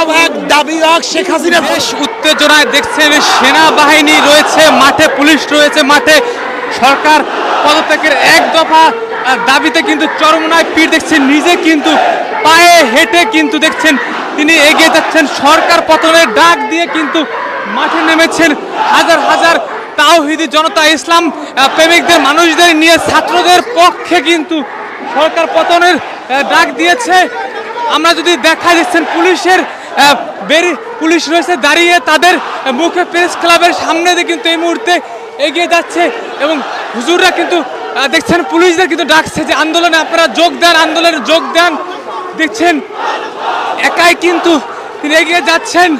দফা এক দাবি এক শেখ হাসিনা। বেশ উত্তেজনায় দেখছেন সেনাবাহিনী রয়েছে মাঠে, পুলিশ রয়েছে মাঠে। সরকার পদত্যাগের এক দফা দাবিতে কিন্তু চরমনায় পীর দেখছেন নিজে কিন্তু পায়ে হেঁটে কিন্তু দেখছেন তিনি এগিয়ে যাচ্ছেন। সরকার পতনের ডাক দিয়ে কিন্তু মাঠে নেমেছেন হাজার হাজার তাওহিদি জনতা, ইসলাম প্রেমিকদের মানুষদের নিয়ে ছাত্রদের পক্ষে কিন্তু সরকার পতনের ডাক দিয়েছে। আমরা যদি দেখা যাচ্ছেন পুলিশের পুলিশ রয়েছে দাঁড়িয়ে, তাদের মুখে প্রেস ক্লাবের সামনে দিয়ে কিন্তু এই মুহূর্তে এগিয়ে যাচ্ছে এবং হুজুররা কিন্তু দেখছেন পুলিশদের কিন্তু ডাকছে যে আন্দোলনে আপনারা যোগ দেন, আন্দোলনে যোগ দেন। দেখছেন একাই কিন্তু তিনি এগিয়ে যাচ্ছেন।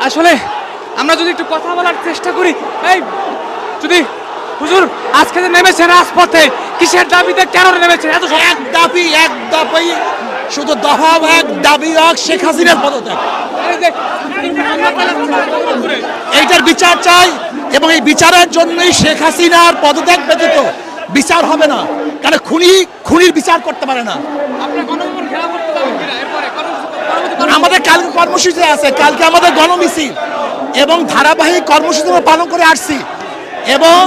আসলে আমরা যদি একটু কথা বলার চেষ্টা করি, এই যদি হুজুর আজকে যে নেমেছেন রাজপথে কিসের দাবিতে, কেন নেমেছেন? এত এক দাবি এক দাবি, শুধু দফা এক দাবি এক শেখ হাসিনার পদত্যাগ। এইটার বিচার চাই এবং এই বিচারের জন্যই শেখ হাসিনার পদত্যাগ ব্যতীত বিচার হবে না। কারণ খুনির বিচার করতে পারে না। আমাদের কালকে কর্মসূচি আছে, কালকে আমাদের গণমিছিল এবং ধারাবাহিক কর্মসূচি পালন করে আসছি এবং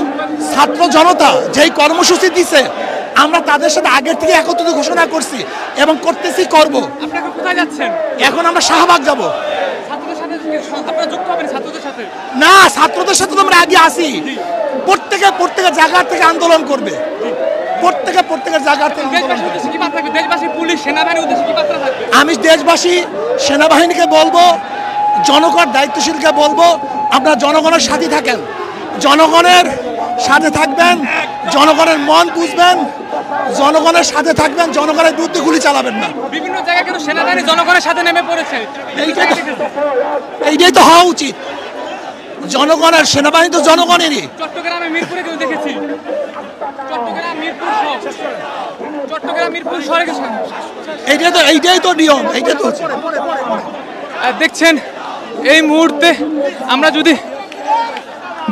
ছাত্র জনতা যেই কর্মসূচি দিছে আমরা তাদের সাথে আগের থেকে একত্রিত ঘোষণা করছি এবং করতেছি, করব। কোথায় যাচ্ছেন? এখন আমরা শাহবাগ যাব। না, ছাত্রদের সাথে তো আমরা আগে আসি। প্রত্যেকের জায়গা থেকে আন্দোলন করবে, প্রত্যেকের জায়গা থেকে আন্দোলন করবে। আমি দেশবাসী সেনাবাহিনীকে বলবো, জনগণ দায়িত্বশীলকে বলবো, আপনারা জনগণের সাথে থাকেন, জনগণের সাথে থাকবেন, জনগণের মন বুঝবেন, জনগণের সাথে থাকবেন, জনগণের বিরুদ্ধে গুলি চালাবেন না। বিভিন্ন জায়গায় কিন্তু সেনাবাহিনী জনগণের সাথে নেমে পড়েছে। এইটাই তো হওয়া উচিত। জনগণের সেনাবাহিনী তো জনগণেরই। চট্টগ্রামে মিরপুরে কিন্তু দেখেছি, চট্টগ্রাম মিরপুর শহরে এইটাই তো নিয়ম, এইটা তো দেখছেন। এই মুহূর্তে আমরা যদি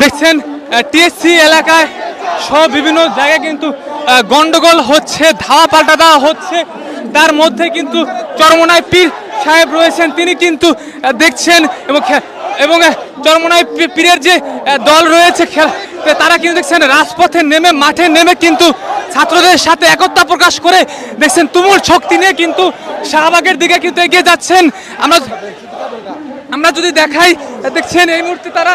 দেখছেন টিএসসি এলাকায় সব বিভিন্ন জায়গায় কিন্তু গন্ডগোল হচ্ছে, ধাওয়া পাল্টা দেওয়া হচ্ছে। তার মধ্যে কিন্তু চরমনায় পীর সাহেব রয়েছেন, তিনি কিন্তু দেখছেন এবং চরমনায় পীরের যে দল রয়েছে তারা কিন্তু দেখছেন রাজপথে নেমে, মাঠে নেমে কিন্তু ছাত্রদের সাথে একতা প্রকাশ করে দেখছেন তুমুল শক্তি নিয়ে কিন্তু শাহবাগের দিকে কিন্তু এগিয়ে যাচ্ছেন। আমরা যদি দেখাই, দেখছেন এই মুহূর্তে তারা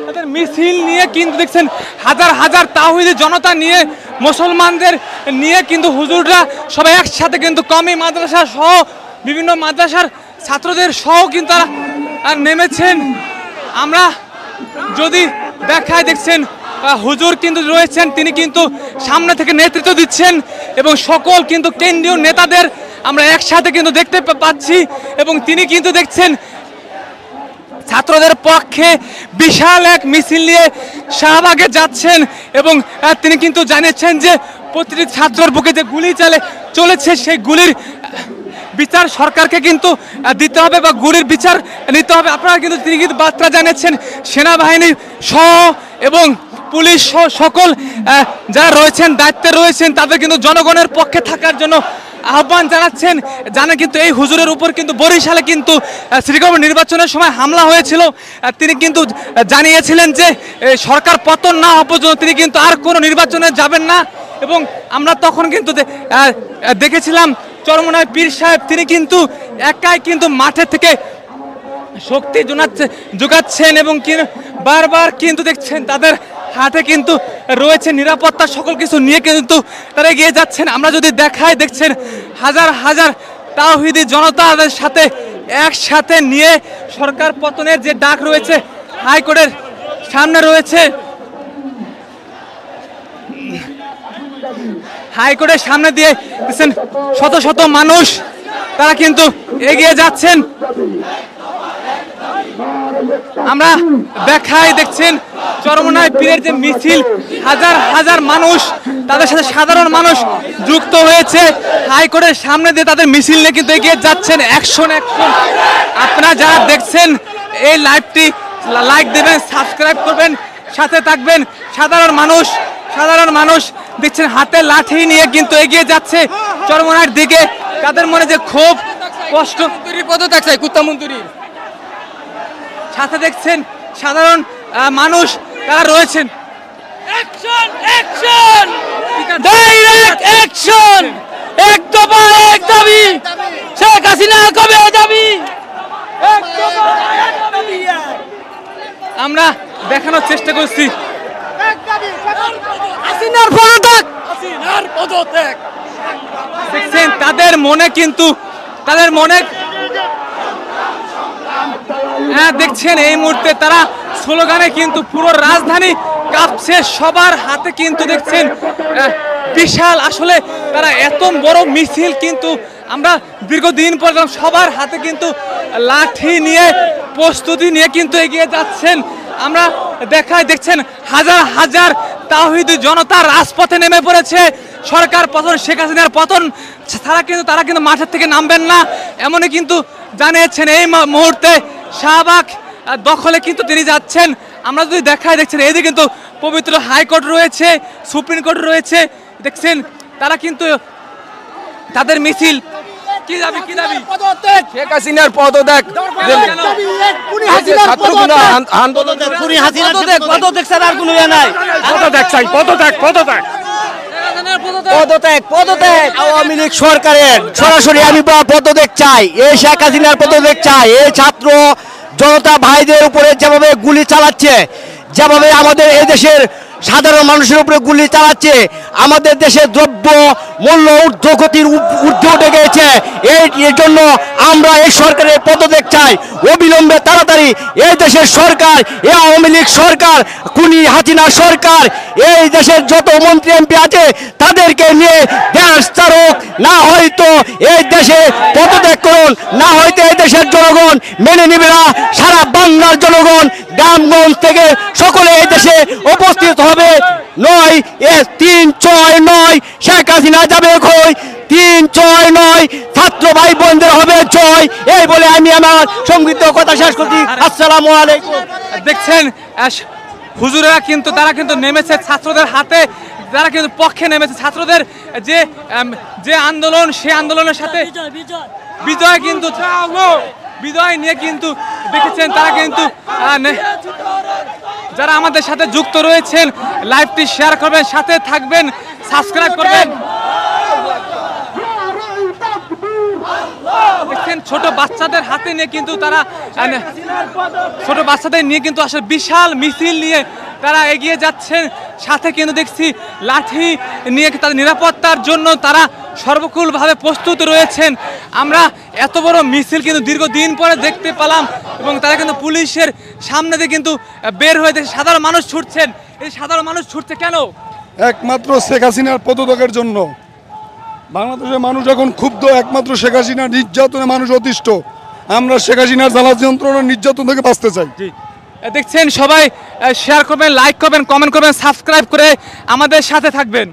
তাদের মিছিল নিয়ে কিন্তু দেখছেন হাজার হাজার তাওহীদি জনতা নিয়ে, মুসলমানদের নিয়ে কিন্তু হুজুররা সবাই একসাথে কিন্তু কমি মাদ্রাসা সহ বিভিন্ন মাদ্রাসার ছাত্রদের সহ কিন্তু তারা নেমেছেন। আমরা যদি দেখাই, দেখছেন হুজুর কিন্তু রয়েছেন, তিনি কিন্তু সামনে থেকে নেতৃত্ব দিচ্ছেন এবং সকল কিন্তু কেন্দ্রীয় নেতাদের আমরা একসাথে কিন্তু দেখতে পাচ্ছি এবং তিনি কিন্তু দেখছেন ছাত্রদের পক্ষে বিশাল এক মিছিল নিয়ে শাহবাগে যাচ্ছেন এবং তিনি কিন্তু জানিয়েছেন যে প্রতিটি ছাত্রের বুকে যে গুলি চলেছে সেই গুলির বিচার সরকারকে কিন্তু দিতে হবে বা গুলির বিচার নিতে হবে। আপনারা কিন্তু তিনি কিন্তু বার্তা জানিয়েছেন সেনাবাহিনী সহ এবং পুলিশ সহ সকল যারা রয়েছেন দায়িত্বে রয়েছেন তাদের কিন্তু জনগণের পক্ষে থাকার জন্য আহ্বান জানাচ্ছেন। জানেন কিন্তু এই হুজুরের উপর কিন্তু বরিশালে কিন্তু শ্রীকোট নির্বাচনের সময় হামলা হয়েছিল। তিনি কিন্তু জানিয়েছিলেন যে সরকার পতন না হওয়া পর্যন্ত তিনি কিন্তু আর কোনো নির্বাচনে যাবেন না এবং আমরা তখন কিন্তু দেখেছিলাম চরমনায় পীর সাহেব তিনি কিন্তু একাই কিন্তু মাঠে থেকে শক্তি যোগাচ্ছেন এবং বারবার কিন্তু দেখছেন তাদের হাতে কিন্তু রয়েছে নিরাপত্তা, সকল কিছু নিয়ে কিন্তু তারা এগিয়ে যাচ্ছেন। আমরা যদি দেখাই, দেখছেন হাজার হাজার তাওহীদি জনতাদের সাথে একসাথে নিয়ে সরকার পতনের যে ডাক রয়েছে হাইকোর্টের সামনে রয়েছে, হাইকোর্টের সামনে দিয়ে দেখছেন শত শত মানুষ তারা কিন্তু এগিয়ে যাচ্ছেন। আমরা দেখাই, দেখছেন চরমনায় পীরের যে মিছিল, হাজার হাজার মানুষ, তাদের সাথে সাধারণ মানুষ যুক্ত হয়েছে হাইকোর্টের সামনে দিয়ে তাদের মিছিল নিয়ে কিন্তু এগিয়ে যাচ্ছেন অ্যাকশন। আপনারা যারা দেখছেন এই লাইভটি লাইক দেবেন, সাবস্ক্রাইব করবেন, সাথে থাকবেন। সাধারণ মানুষ দেখছেন হাতে লাঠি নিয়ে কিন্তু এগিয়ে যাচ্ছে চরমনার দিকে। তাদের মনে যে ক্ষোভ স্পষ্ট পদত্যাগ চাই কুত্তা মন্ত্রীর। সাথে দেখছেন সাধারণ মানুষ তারা রয়েছেন। অ্যাকশন অ্যাকশন ডাইরেক্ট অ্যাকশন, এক দফা এক দাবি, শেখ হাসিনা কবে যাবি, এক দফা এক দাবি। আমরা দেখানোর চেষ্টা করছি হাসিনার পদত্যাগ, হাসিনার পদত্যাগ। দেখছেন তাদের মনে কিন্তু তাদের মনে দেখছেন এই মুহূর্তে তারা স্লোগানে কিন্তু পুরো রাজধানী কাঁপছে, সবার হাতে কিন্তু দেখছেন বিশাল, আসলে তারা এত বড় মিছিল কিন্তু আমরা দীর্ঘদিন পর সবার হাতে কিন্তু লাঠি নিয়ে প্রস্তুতি নিয়ে কিন্তু এগিয়ে যাচ্ছেন। আমরা দেখছেন হাজার হাজার তাওহীদি জনতা রাজপথে নেমে পড়েছে। সরকার পতন, শেখ হাসিনার পতন তারা কিন্তু মাঠের থেকে নামবেন না এমনই কিন্তু জানিয়েছেন। এই মুহূর্তে শাহবাগ দখলে কিন্তু তিনি যাচ্ছেন। আমরা যদি দেখছেন এইদিকে কিন্তু পবিত্র হাইকোর্ট রয়েছে, সুপ্রিম কোর্ট রয়েছে, দেখছেন তারা কিন্তু তাদের মিছিল কি দাবি শেখ হাসিনার পদত্যাগ, পদত্যাগ ছাড়া আর কোনো ইয়ে নাই। পদত্যাগ চাই, পদত্যাগ পদত্যাগ পদত্যাগ পদত্যাগ আওয়ামী লীগ সরকারের সরাসরি আমি পদত্যাগ চাই। এই শেখ হাসিনার পদত্যাগ চাই। এই ছাত্র জনতা ভাইদের উপরে যেভাবে গুলি চালাচ্ছে, যেভাবে আমাদের এই দেশের সাধারণ মানুষের উপরে গুলি চালাচ্ছে, আমাদের দেশের দ্রব্য মূল্য ঊর্ধ্বগতির ঊর্ধ্বে উঠে গেছে। এর জন্য আমরা এই সরকারের পদত্যাগ চাই অবিলম্বে, তাড়াতাড়ি। এই দেশের সরকার, এই আওয়ামী লীগ সরকার, খুনি হাসিনা সরকার, এই দেশের যত মন্ত্রী এমপি আছে তাদেরকে নিয়ে দেশ চারক, না হয়তো এই দেশে পদত্যাগ করুন, না হয়তো এই দেশের জনগণ মেনে নিবে না। সারা বাংলার জনগণ গ্রামগঞ্জ থেকে সকলে এই দেশে উপস্থিত হবে। 9-3-6-9 শেখ হাসিনা যাবে কই, 3-6-9 ছাত্র ভাই বোনদের হবে জয়। এই বলে আমি আমার সংক্ষিপ্ত কথা শেষ করছি। আসসালামু আলাইকুম। দেখছেন হুজুরেরা কিন্তু তারা কিন্তু নেমেছে ছাত্রদের হাতে, তারা কিন্তু পক্ষে নেমেছে। ছাত্রদের যে আন্দোলন, সেই আন্দোলনের সাথে বিজয় কিন্তু বিজয় নিয়ে কিন্তু দেখেছেন তারা কিন্তু যারা আমাদের সাথে যুক্ত রয়েছেন লাইভটি শেয়ার করবেন, সাথে থাকবেন, সাবস্ক্রাইব করবেন। দেখছেন ছোট বাচ্চাদের হাতে নিয়ে কিন্তু তারা ছোট বাচ্চাদের নিয়ে কিন্তু আসলে বিশাল মিছিল নিয়ে তারা এগিয়ে যাচ্ছেন। সাথে কিন্তু দেখছি লাঠি নিয়ে তাদের নিরাপত্তার জন্য তারা সর্বকুলভাবে প্রস্তুত রয়েছেন। আমরা এত বড় মিছিল কিন্তু দীর্ঘদিন পরে দেখতে পেলাম এবং তারা কিন্তু পুলিশের সামনে দিয়ে কিন্তু বের হয়ে সাধারণ মানুষ ছুটছেন। এই সাধারণ মানুষ ছুটছে কেন? একমাত্র শেখ হাসিনার পদত্যাগের জন্য। বাংলাদেশের মানুষ এখন ক্ষুব্ধ, একমাত্র শেখ হাসিনার নির্যাতনে মানুষ অতিষ্ঠ। আমরা শেখ হাসিনার জ্বালা যন্ত্রণা নির্যাতন থেকে বাঁচতে চাই। দেখছেন সবাই শেয়ার করবেন, লাইক করবেন, কমেন্ট করবেন, সাবস্ক্রাইব করে আমাদের সাথে থাকবেন।